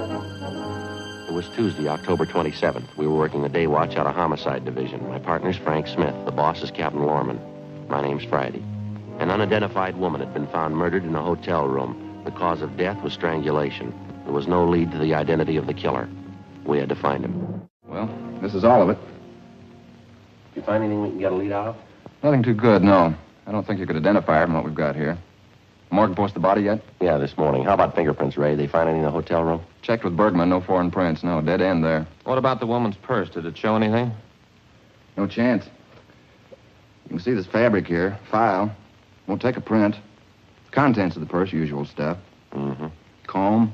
It was Tuesday, October 27th. We were working the day watch out of Homicide Division. My partner's Frank Smith. The boss is Captain Lorman. My name's Friday. An unidentified woman had been found murdered in a hotel room. The cause of death was strangulation. There was no lead to the identity of the killer. We had to find him. Well, this is all of it. You find anything we can get a lead out of? Nothing too good, no. I don't think you could identify her from what we've got here. Morgue post the body yet? Yeah, this morning. How about fingerprints, Ray? They find any in the hotel room? Checked with Bergman, no foreign prints. No, dead end there. What about the woman's purse? Did it show anything? No chance. You can see this fabric here, file. Won't take a print. Contents of the purse, usual stuff. Mm-hmm. Comb,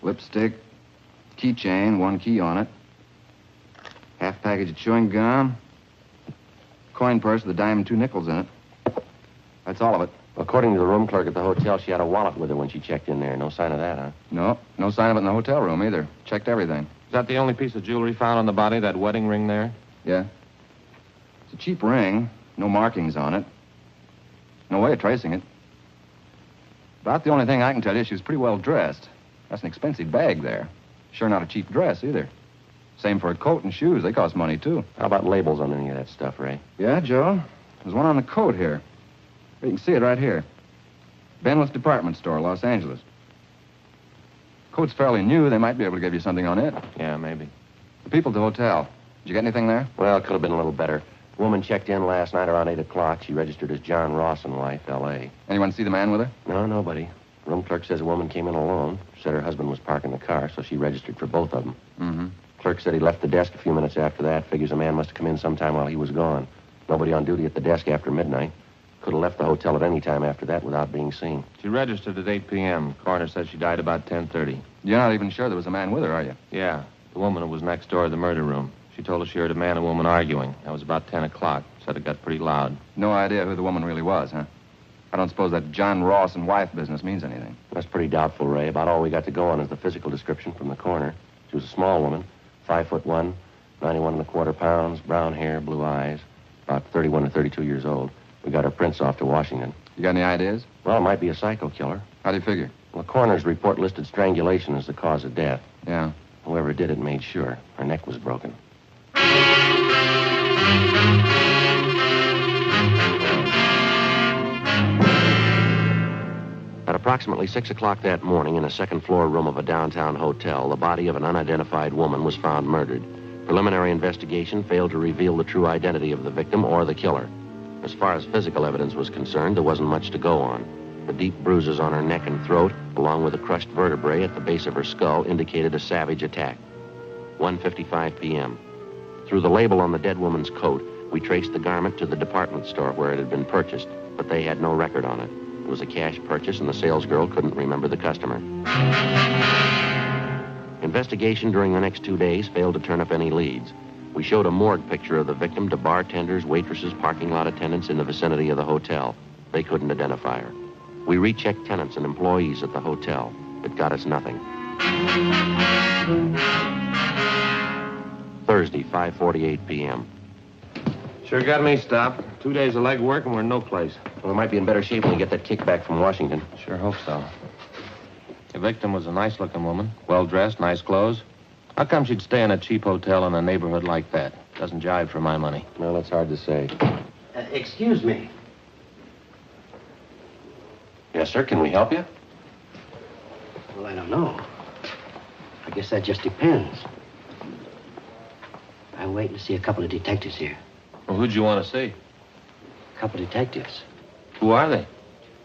lipstick, keychain, one key on it. Half package of chewing gum. Coin purse with a dime and 2 nickels in it. That's all of it. According to the room clerk at the hotel, she had a wallet with her when she checked in there. No sign of that, huh? No sign of it in the hotel room either. Checked everything. Is that the only piece of jewelry found on the body, that wedding ring there? Yeah. It's a cheap ring. No markings on it. No way of tracing it. About the only thing I can tell you, she was pretty well dressed. That's an expensive bag there. Sure not a cheap dress either. Same for a coat and shoes. They cost money, too. How about labels on any of that stuff, Ray? Yeah, Joe. There's one on the coat here. You can see it right here. Benwith Department Store, Los Angeles. Coat's fairly new. They might be able to give you something on it. Yeah, maybe. The people at the hotel. Did you get anything there? Well, it could have been a little better. The woman checked in last night around 8 o'clock. She registered as John Ross and wife, L.A. Anyone see the man with her? No, nobody. Room clerk says a woman came in alone. Said her husband was parking the car, so she registered for both of them. Mm-hmm. Clerk said he left the desk a few minutes after that. Figures a man must have come in sometime while he was gone. Nobody on duty at the desk after midnight. Could have left the hotel at any time after that without being seen. She registered at 8 p.m. Coroner said she died about 10:30. You're not even sure there was a man with her, are you? Yeah, the woman who was next door to the murder room. She told us she heard a man and woman arguing. That was about 10 o'clock. Said it got pretty loud. No idea who the woman really was, huh? I don't suppose that John Ross and wife business means anything. That's pretty doubtful, Ray. About all we got to go on is the physical description from the coroner. She was a small woman, 5'1", 91 1/4 pounds, brown hair, blue eyes, about 31 or 32 years old. We got her prints off to Washington. You got any ideas? Well, it might be a psycho killer. How do you figure? Well, the coroner's report listed strangulation as the cause of death. Yeah. Whoever did it made sure. Her neck was broken. At approximately 6 o'clock that morning, in a second-floor room of a downtown hotel, the body of an unidentified woman was found murdered. Preliminary investigation failed to reveal the true identity of the victim or the killer. As far as physical evidence was concerned, there wasn't much to go on. The deep bruises on her neck and throat, along with the crushed vertebrae at the base of her skull, indicated a savage attack. 1:55 p.m. Through the label on the dead woman's coat, we traced the garment to the department store where it had been purchased, but they had no record on it. It was a cash purchase, and the salesgirl couldn't remember the customer. Investigation during the next 2 days failed to turn up any leads. We showed a morgue picture of the victim to bartenders, waitresses, parking lot attendants in the vicinity of the hotel. They couldn't identify her. We rechecked tenants and employees at the hotel. It got us nothing. Thursday, 5:48 p.m. Sure got me stopped. 2 days of legwork and we're in no place. Well, we might be in better shape when we get that kickback from Washington. Sure hope so. The victim was a nice-looking woman. Well-dressed, nice clothes. How come she'd stay in a cheap hotel in a neighborhood like that? Doesn't jive for my money. Well, it's hard to say. Excuse me. Yes, sir. Can we help you? Well, I don't know. I guess that just depends. I'm waiting to see a couple of detectives here. Well, who'd you want to see? A couple of detectives. Who are they?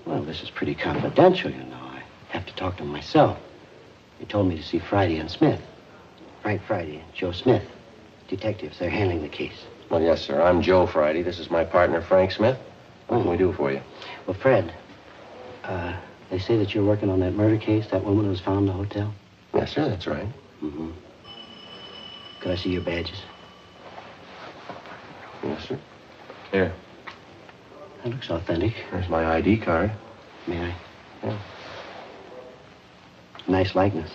Well, this is pretty confidential, you know. I have to talk to them myself. They told me to see Friday and Smith. Frank Friday and Joe Smith. Detectives, they're handling the case. Well, yes, sir. I'm Joe Friday. This is my partner, Frank Smith. What can we do for you? Well, Fred, they say that you're working on that murder case, that woman who was found in the hotel? Yes, sir. That's right. Mm-hmm. Could I see your badges? Yes, sir. Here. That looks authentic. There's my ID card. May I? Yeah. Nice likeness.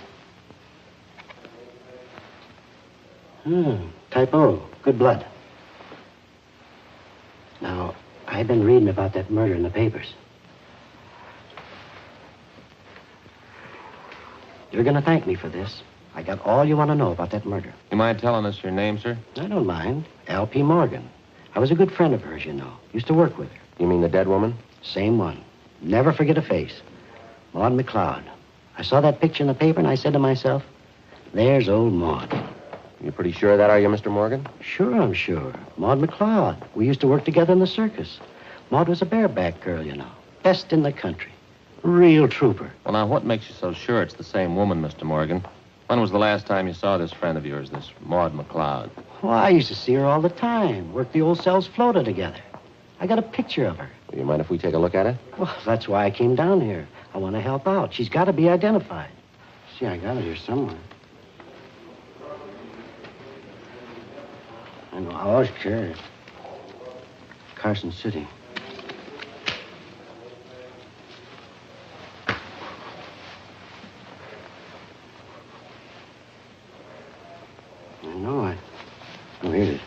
Typo. Good blood. Now, I've been reading about that murder in the papers. You're going to thank me for this. I got all you want to know about that murder. You mind telling us your name, sir? I don't mind. L.P. Morgan. I was a good friend of hers, you know. Used to work with her. You mean the dead woman? Same one. Never forget a face. Maud McLeod. I saw that picture in the paper and I said to myself, there's old Maud. You pretty sure of that, are you, Mr. Morgan? Sure, I'm sure. Maud McLeod. We used to work together in the circus. Maud was a bareback girl, you know. Best in the country. Real trooper. Well, now, what makes you so sure it's the same woman, Mr. Morgan? When was the last time you saw this friend of yours, this Maud McLeod? Well, I used to see her all the time. Worked the old cells floater together. I got a picture of her. Do you mind if we take a look at it? Well, that's why I came down here. I want to help out. She's got to be identified. See, I got it here somewhere. I know. Oh, sure. Carson City. I know. Oh, here it is.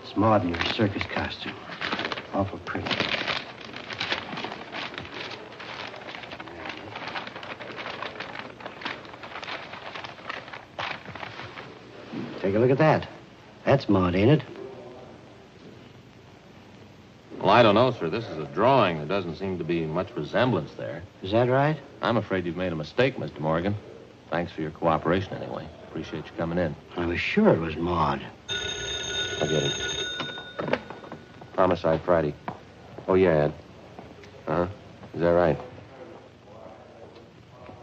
It's Maud in her circus costume. Awful pretty. Take a look at that. That's Maud, ain't it? Well, I don't know, sir. This is a drawing. There doesn't seem to be much resemblance there. Is that right? I'm afraid you've made a mistake, Mr. Morgan. Thanks for your cooperation, anyway. Appreciate you coming in. I was sure it was Maud. I get it. Homicide Friday. Oh, yeah, Ed. Uh-huh. Is that right?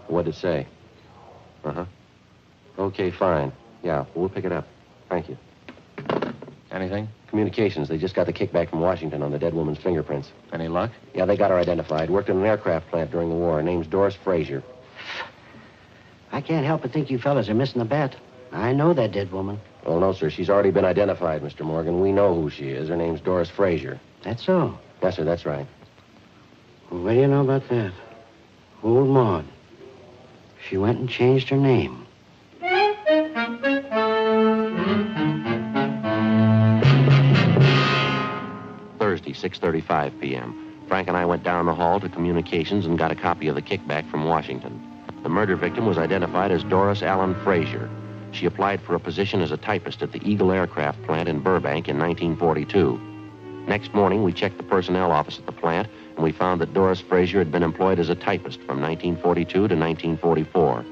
What'd it say? Uh-huh. Okay, fine. Yeah, we'll pick it up. Thank you. Anything? Communications. They just got the kickback from Washington on the dead woman's fingerprints. Any luck? Yeah, they got her identified. Worked in an aircraft plant during the war. Her name's Doris Frazier. I can't help but think you fellas are missing the bet. I know that dead woman. Oh, no, sir. She's already been identified, Mr. Morgan. We know who she is. Her name's Doris Frazier. That's so. Yes, sir, that's right. Well, what do you know about that? Old Maud. She went and changed her name. Thursday, 6:35 p.m. Frank and I went down the hall to communications and got a copy of the kickback from Washington. The murder victim was identified as Doris Allen Frazier. She applied for a position as a typist at the Eagle Aircraft Plant in Burbank in 1942. Next morning, we checked the personnel office at the plant, and we found that Doris Frazier had been employed as a typist from 1942 to 1944.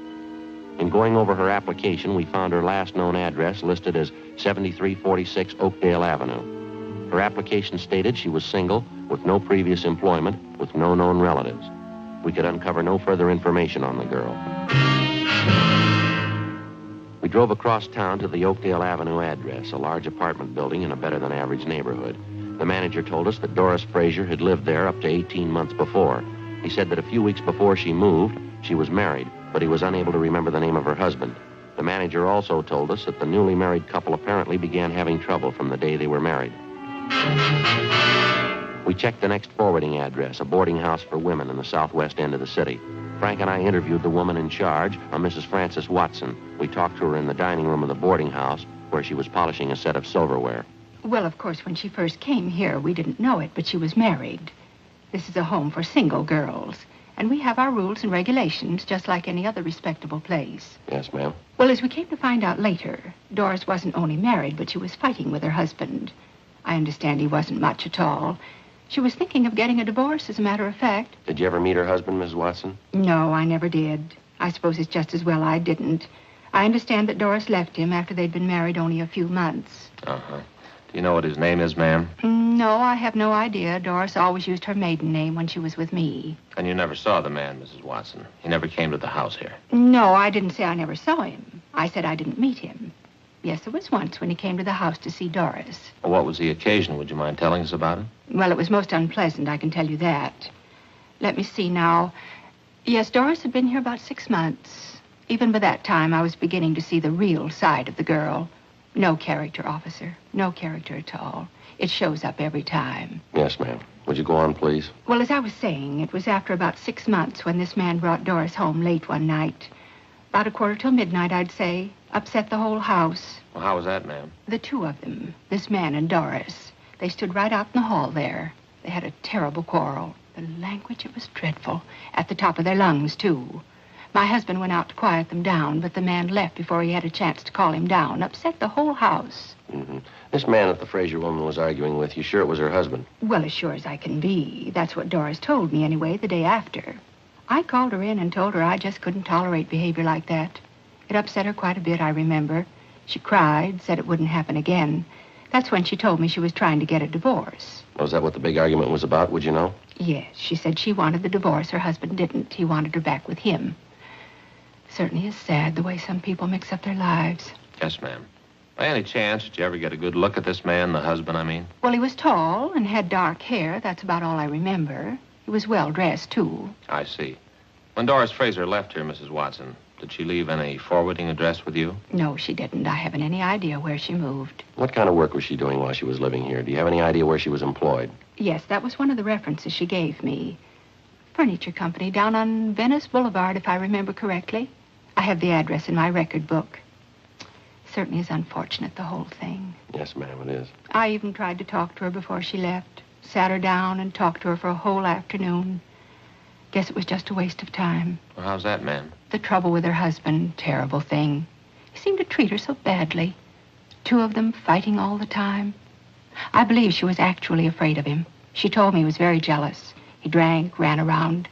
In going over her application, we found her last known address listed as 7346 Oakdale Avenue. Her application stated she was single, with no previous employment, with no known relatives. We could uncover no further information on the girl. We drove across town to the Oakdale Avenue address, a large apartment building in a better-than-average neighborhood. The manager told us that Doris Frazier had lived there up to 18 months before. He said that a few weeks before she moved, she was married, but he was unable to remember the name of her husband. The manager also told us that the newly married couple apparently began having trouble from the day they were married. We checked the next forwarding address, a boarding house for women in the southwest end of the city. Frank and I interviewed the woman in charge, a Mrs. Frances Watson. We talked to her in the dining room of the boarding house, where she was polishing a set of silverware. Well, of course, when she first came here, we didn't know it, but she was married. This is a home for single girls, and we have our rules and regulations, just like any other respectable place. Yes, ma'am. Well, as we came to find out later, Doris wasn't only married, but she was fighting with her husband. I understand he wasn't much at all. She was thinking of getting a divorce, as a matter of fact. Did you ever meet her husband, Miss Watson? No, I never did. I suppose it's just as well I didn't. I understand that Doris left him after they'd been married only a few months. Uh-huh. Do you know what his name is, ma'am? No, I have no idea. Doris always used her maiden name when she was with me. And you never saw the man, Mrs. Watson? He never came to the house here? No, I didn't say I never saw him. I said I didn't meet him. Yes, there was once when he came to the house to see Doris. Well, what was the occasion? Would you mind telling us about it? Well, it was most unpleasant, I can tell you that. Let me see now. Yes, Doris had been here about 6 months. Even by that time, I was beginning to see the real side of the girl. No character, officer. No character at all. It shows up every time. Yes, ma'am. Would you go on, please? Well, as I was saying, it was after about 6 months when this man brought Doris home late one night. About 1:45, I'd say. Upset the whole house. Well, how was that, ma'am? The two of them, this man and Doris, they stood right out in the hall there. They had a terrible quarrel. The language, it was dreadful. At the top of their lungs, too. My husband went out to quiet them down, but the man left before he had a chance to calm him down. Upset the whole house. Mm-hmm. This man that the Fraser woman was arguing with, you sure it was her husband? Well, as sure as I can be. That's what Doris told me, anyway, the day after. I called her in and told her I just couldn't tolerate behavior like that. It upset her quite a bit, I remember. She cried, said it wouldn't happen again. That's when she told me she was trying to get a divorce. Was that what the big argument was about, would you know? Yes, she said she wanted the divorce. Her husband didn't. He wanted her back with him. Certainly is sad the way some people mix up their lives. Yes, ma'am. By any chance, did you ever get a good look at this man, the husband, I mean? Well, he was tall and had dark hair. That's about all I remember. He was well-dressed, too. I see. When Doris Fraser left here, Mrs. Watson, did she leave any forwarding address with you? No, she didn't. I haven't any idea where she moved. What kind of work was she doing while she was living here? Do you have any idea where she was employed? Yes, that was one of the references she gave me. Furniture company down on Venice Boulevard, if I remember correctly. I have the address in my record book. Certainly is unfortunate, the whole thing. Yes, ma'am, it is. I even tried to talk to her before she left. Sat her down and talked to her for a whole afternoon. Guess it was just a waste of time. Well, how's that, ma'am? The trouble with her husband, terrible thing. He seemed to treat her so badly. Two of them fighting all the time. I believe she was actually afraid of him. She told me he was very jealous. He drank, ran around.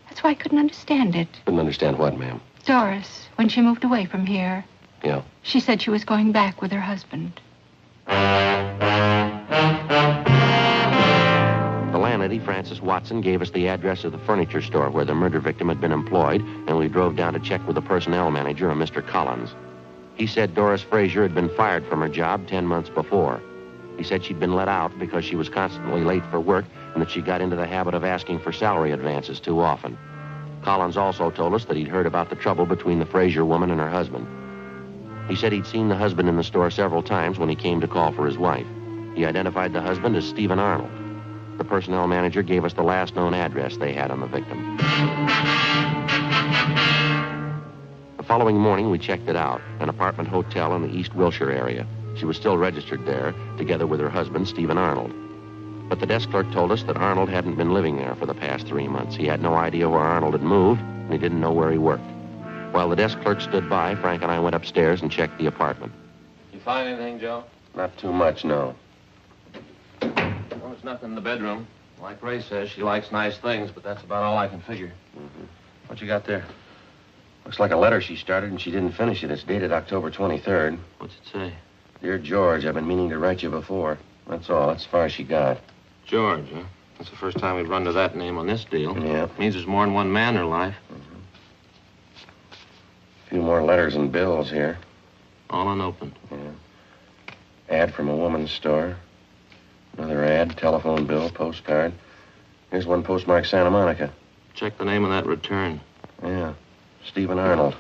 That's why I couldn't understand it. Couldn't understand what, ma'am? Doris, when she moved away from here, Yeah. she said she was going back with her husband. The landlady, Frances Watson, gave us the address of the furniture store where the murder victim had been employed, and we drove down to check with the personnel manager, a Mr. Collins. He said Doris Fraser had been fired from her job 10 months before. He said she'd been let out because she was constantly late for work and that she got into the habit of asking for salary advances too often. Collins also told us that he'd heard about the trouble between the Fraser woman and her husband. He said he'd seen the husband in the store several times when he came to call for his wife. He identified the husband as Stephen Arnold. The personnel manager gave us the last known address they had on the victim. The following morning, we checked it out, an apartment hotel in the East Wilshire area. She was still registered there, together with her husband, Stephen Arnold. But the desk clerk told us that Arnold hadn't been living there for the past 3 months. He had no idea where Arnold had moved, and he didn't know where he worked. While the desk clerk stood by, Frank and I went upstairs and checked the apartment. You find anything, Joe? Not too much, no. Well, there's nothing in the bedroom. Like Ray says, she likes nice things, but that's about all I can figure. Mm-hmm. What you got there? Looks like a letter she started and she didn't finish it. It's dated October 23rd. What's it say? Dear George, I've been meaning to write you before. That's all. That's as far as she got. George, huh? That's the first time we've run to that name on this deal. Yeah. Means there's more than one man in her life. Mm-hmm. A few more letters and bills here. All unopened. Yeah. Ad from a woman's store. Another ad, telephone bill, postcard. Here's one postmarked Santa Monica. Check the name of that return. Yeah. Stephen Arnold.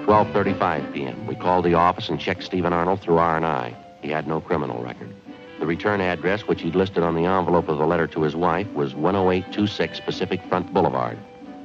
12:35 p.m. We called the office and checked Stephen Arnold through R&I. He had no criminal record. The return address, which he'd listed on the envelope of the letter to his wife, was 10826 Pacific Front Boulevard.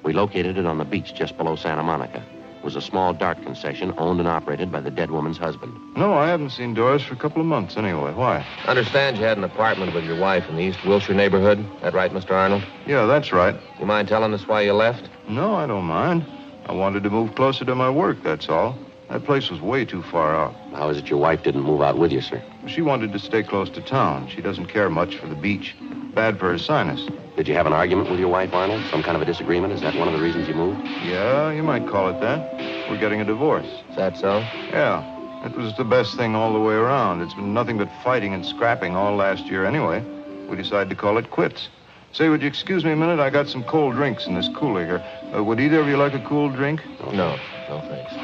We located it on the beach just below Santa Monica. It was a small dart concession owned and operated by the dead woman's husband. No, I haven't seen Doris for a couple of months anyway. Why? Understand you had an apartment with your wife in the East Wilshire neighborhood. That right, Mr. Arnold? Yeah, that's right. You mind telling us why you left? No, I don't mind. I wanted to move closer to my work, that's all. That place was way too far out. How is it your wife didn't move out with you, sir? She wanted to stay close to town. She doesn't care much for the beach. Bad for her sinus. Did you have an argument with your wife, Arnold? Some kind of a disagreement? Is that one of the reasons you moved? Yeah, you might call it that. We're getting a divorce. Is that so? Yeah. It was the best thing all the way around. It's been nothing but fighting and scrapping all last year anyway. We decided to call it quits. Say, would you excuse me a minute? I got some cold drinks in this cooler here. Would either of you like a cool drink? No. No, thanks.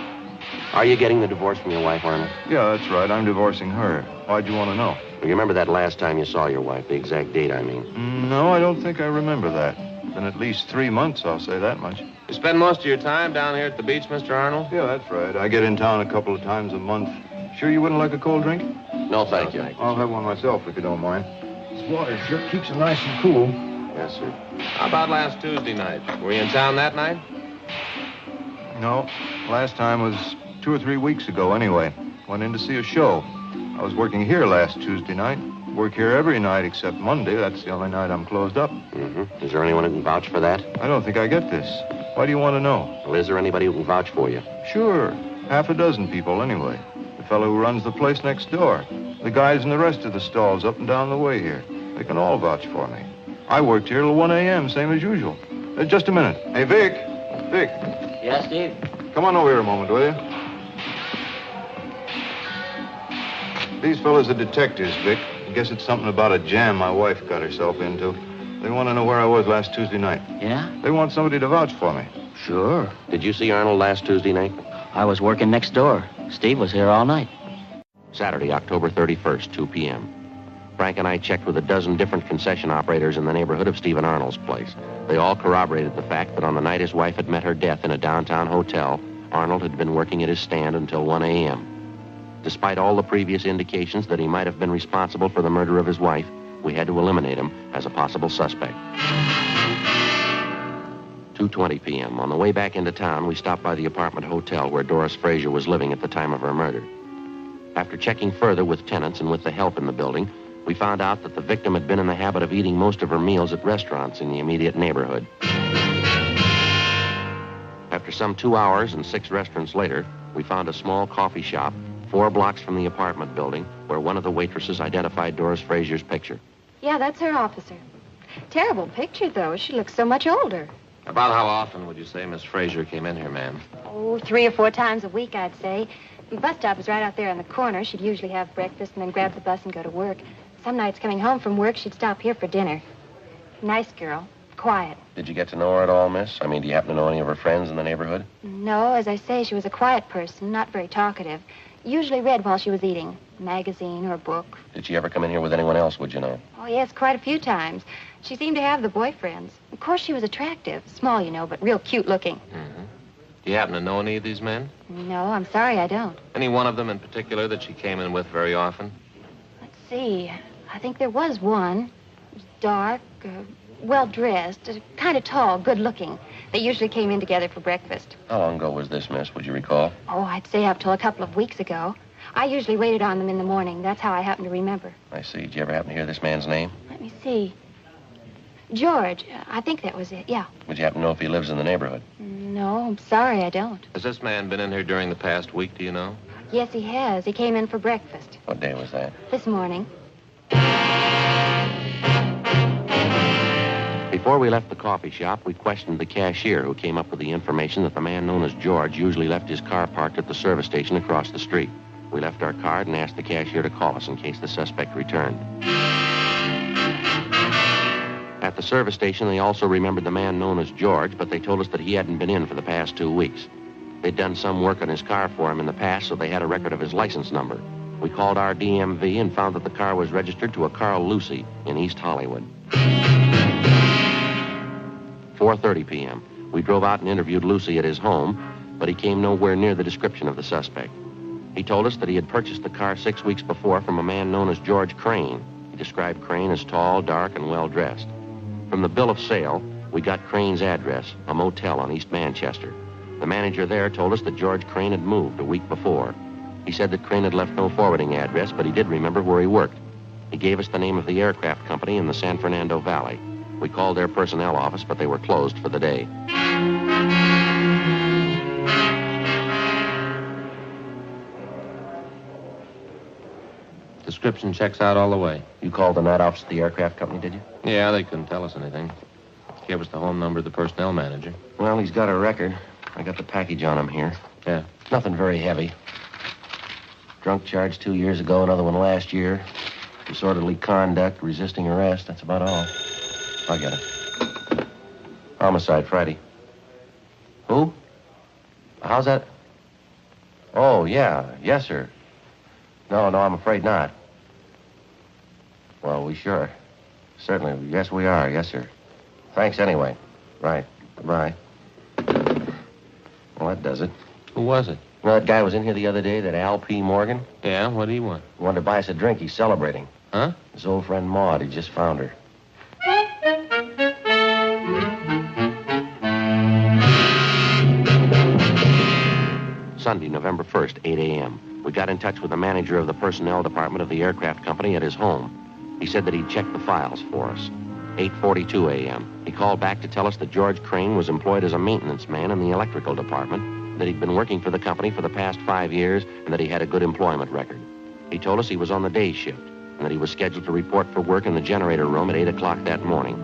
Are you getting the divorce from your wife, Arnold? Yeah, that's right. I'm divorcing her. Why'd you want to know? You remember that last time you saw your wife, the exact date, I mean? No, I don't think I remember that. Been at least 3 months, I'll say that much. You spend most of your time down here at the beach, Mr. Arnold? Yeah, that's right. I get in town a couple of times a month. Sure you wouldn't like a cold drink? No, thank you. I'll have one myself if you don't mind. This water sure keeps it nice and cool. Yes, sir. How about last Tuesday night? Were you in town that night? No. Last time was 2 or 3 weeks ago, anyway. Went in to see a show. I was working here last Tuesday night. Work here every night except Monday. That's the only night I'm closed up. Mm-hmm. Is there anyone who can vouch for that? I don't think I get this. Why do you want to know? Well, is there anybody who can vouch for you? Sure. Half a dozen people, anyway. The fellow who runs the place next door. The guys in the rest of the stalls up and down the way here. They can all vouch for me. I worked here till 1 a.m., same as usual. Just a minute. Hey, Vic. Vic. Yes, Steve? Come on over here a moment, will you? These fellas are detectives, Vic. I guess it's something about a jam my wife got herself into. They want to know where I was last Tuesday night. Yeah? They want somebody to vouch for me. Sure. Did you see Arnold last Tuesday night? I was working next door. Steve was here all night. Saturday, October 31st, 2 p.m. Frank and I checked with a dozen different concession operators in the neighborhood of Stephen Arnold's place. They all corroborated the fact that on the night his wife had met her death in a downtown hotel, Arnold had been working at his stand until 1 a.m. Despite all the previous indications that he might have been responsible for the murder of his wife, we had to eliminate him as a possible suspect. 2:20 p.m. On the way back into town, we stopped by the apartment hotel where Doris Frazier was living at the time of her murder. After checking further with tenants and with the help in the building, we found out that the victim had been in the habit of eating most of her meals at restaurants in the immediate neighborhood. After some 2 hours and 6 restaurants later, we found a small coffee shop 4 blocks from the apartment building where one of the waitresses identified Doris Frazier's picture. Yeah, that's her, officer. Terrible picture, though. She looks so much older. About how often would you say Miss Frazier came in here, ma'am? Oh, 3 or 4 times a week, I'd say. The bus stop is right out there on the corner. She'd usually have breakfast and then grab the bus and go to work. Some nights coming home from work, she'd stop here for dinner. Nice girl. Quiet. Did you get to know her at all, miss? I mean, do you happen to know any of her friends in the neighborhood? No, as I say, she was a quiet person, not very talkative. Usually read while she was eating. A magazine or a book. Did she ever come in here with anyone else, would you know? Oh, yes, quite a few times. She seemed to have the boyfriends. Of course, she was attractive. Small, you know, but real cute looking. Mm-hmm. Do you happen to know any of these men? No, I'm sorry, I don't. Any one of them in particular that she came in with very often? Let's see. I think there was one. It was dark, well-dressed, kind of tall, good-looking. They usually came in together for breakfast. How long ago was this, miss? Would you recall? Oh, I'd say up till a couple of weeks ago. I usually waited on them in the morning. That's how I happen to remember. I see. Did you ever happen to hear this man's name? Let me see. George. I think that was it, yeah. Would you happen to know if he lives in the neighborhood? No, I'm sorry, I don't. Has this man been in here during the past week, do you know? Yes, he has. He came in for breakfast. What day was that? This morning. Before we left the coffee shop, we questioned the cashier who came up with the information that the man known as George usually left his car parked at the service station across the street. We left our card and asked the cashier to call us in case the suspect returned. At the service station, they also remembered the man known as George, but they told us that he hadn't been in for the past 2 weeks. They'd done some work on his car for him in the past, so they had a record of his license number. We called our DMV and found that the car was registered to a Carl Lucy in East Hollywood. 4:30 p.m. We drove out and interviewed Lucy at his home, but he came nowhere near the description of the suspect. He told us that he had purchased the car 6 weeks before from a man known as George Crane. He described Crane as tall, dark, and well-dressed. From the bill of sale, we got Crane's address, a motel on East Manchester. The manager there told us that George Crane had moved a week before. He said that Crane had left no forwarding address, but he did remember where he worked. He gave us the name of the aircraft company in the San Fernando Valley. We called their personnel office, but they were closed for the day. Description checks out all the way. You called the night office at the aircraft company, did you? Yeah, they couldn't tell us anything. Gave us the home number of the personnel manager. Well, he's got a record. I got the package on him here. Yeah. Nothing very heavy. Drunk charge 2 years ago, another one last year. Disorderly conduct, resisting arrest. That's about all. I get it. Homicide, Friday. Who? How's that? Oh, yeah. Yes, sir. No, I'm afraid not. Well, we sure. Certainly. Yes, we are. Yes, sir. Thanks anyway. Right. Goodbye. Well, that does it. Who was it? You know that guy was in here the other day, that Al P. Morgan? Yeah, what do he want? He wanted to buy us a drink. He's celebrating. Huh? His old friend Maud. He just found her. Sunday, November 1st, 8 a.m. We got in touch with the manager of the personnel department of the aircraft company at his home. He said that he'd checked the files for us. 8:42 a.m. He called back to tell us that George Crane was employed as a maintenance man in the electrical department, that he'd been working for the company for the past 5 years, and that he had a good employment record. He told us he was on the day shift, and that he was scheduled to report for work in the generator room at 8 o'clock that morning.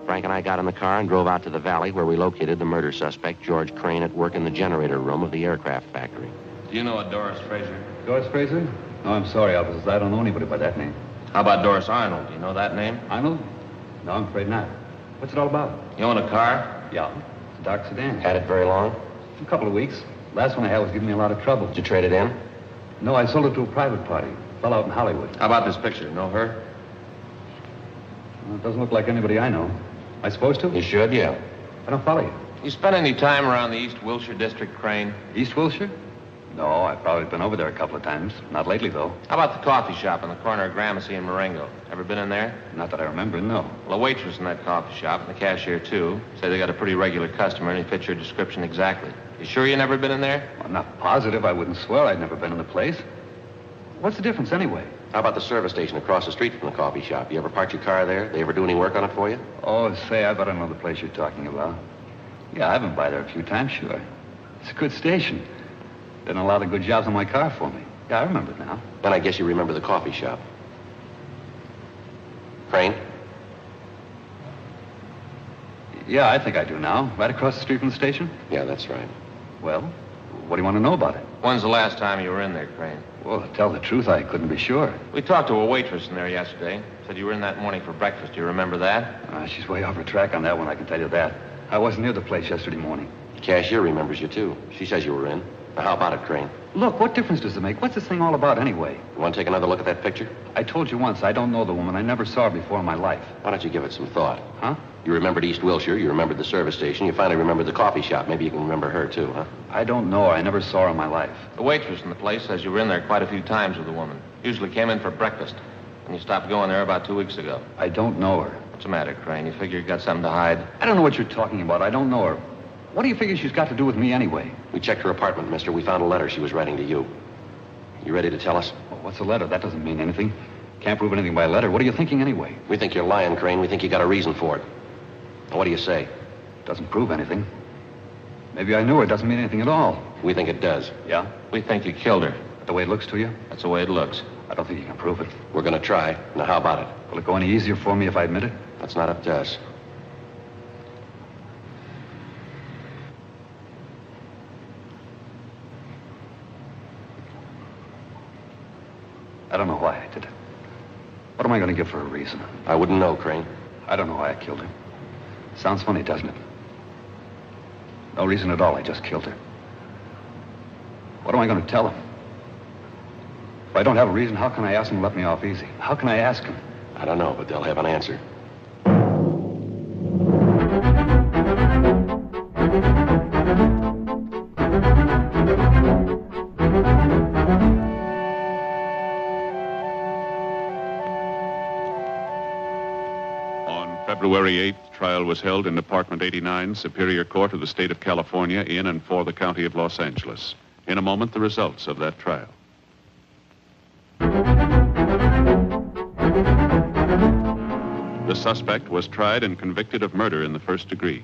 Frank and I got in the car and drove out to the valley where we located the murder suspect, George Crane, at work in the generator room of the aircraft factory. Do you know a Doris Fraser? Doris Fraser? No, I'm sorry, officers. I don't know anybody by that name. How about Doris Arnold? Do you know that name? Arnold? No, I'm afraid not. What's it all about? You own a car? Yeah. It's a dark sedan. Had it very long? A couple of weeks. Last one I had was giving me a lot of trouble. Did you trade it in? No, I sold it to a private party. Fell out in Hollywood. How about this picture? Know her? Well, it doesn't look like anybody I know. Am I supposed to? You should, yeah. I don't follow you. You spent any time around the East Wilshire District, Crane? East Wilshire? No, I've probably been over there a couple of times. Not lately, though. How about the coffee shop on the corner of Gramercy and Marengo? Ever been in there? Not that I remember, no. Well, a waitress in that coffee shop, and the cashier, too, say they got a pretty regular customer, and he fits your description exactly. You sure you never been in there? Well, I'm not positive. I wouldn't swear I'd never been in the place. What's the difference, anyway? How about the service station across the street from the coffee shop? You ever park your car there? They ever do any work on it for you? Oh, say, I bet I know the place you're talking about. Yeah, I've been by there a few times, sure. It's a good station. Done a lot of good jobs on my car for me. Yeah, I remember it now. Then I guess you remember the coffee shop. Crane? Yeah, I think I do now. Right across the street from the station? Yeah, that's right. Well, what do you want to know about it? When's the last time you were in there, Crane? Well, to tell the truth, I couldn't be sure. We talked to a waitress in there yesterday. Said you were in that morning for breakfast. Do you remember that? She's way off her track on that one, I can tell you that. I wasn't near the place yesterday morning. The cashier remembers you, too. She says you were in. Now, how about it, Crane? Look, what difference does it make? What's this thing all about anyway? You want to take another look at that picture? I told you once, I don't know the woman. I never saw her before in my life. Why don't you give it some thought? Huh? You remembered East Wilshire, you remembered the service station, you finally remembered the coffee shop. Maybe you can remember her, too, huh? I don't know her. I never saw her in my life. The waitress in the place says you were in there quite a few times with the woman. Usually came in for breakfast. And you stopped going there about 2 weeks ago. I don't know her. What's the matter, Crane? You figure you got something to hide? I don't know what you're talking about. I don't know her. What do you figure she's got to do with me anyway? We checked her apartment, mister. We found a letter she was writing to you. You ready to tell us? Well, what's a letter? That doesn't mean anything. Can't prove anything by a letter. What are you thinking anyway? We think you're lying, Crane. We think you got a reason for it. Now, what do you say? Doesn't prove anything. Maybe I knew her. It doesn't mean anything at all. We think it does. Yeah? We think you killed her. The way it looks to you? That's the way it looks. I don't think you can prove it. We're going to try. Now, how about it? Will it go any easier for me if I admit it? That's not up to us. I don't know why I did it. What am I going to give for a reason? I wouldn't know, Crane. I don't know why I killed her. Sounds funny, doesn't it? No reason at all. I just killed her. What am I going to tell him? If I don't have a reason, how can I ask him to let me off easy? How can I ask him? I don't know, but they'll have an answer. February 8th, trial was held in Department 89, Superior Court of the State of California, in and for the County of Los Angeles. In a moment, the results of that trial. The suspect was tried and convicted of murder in the first degree.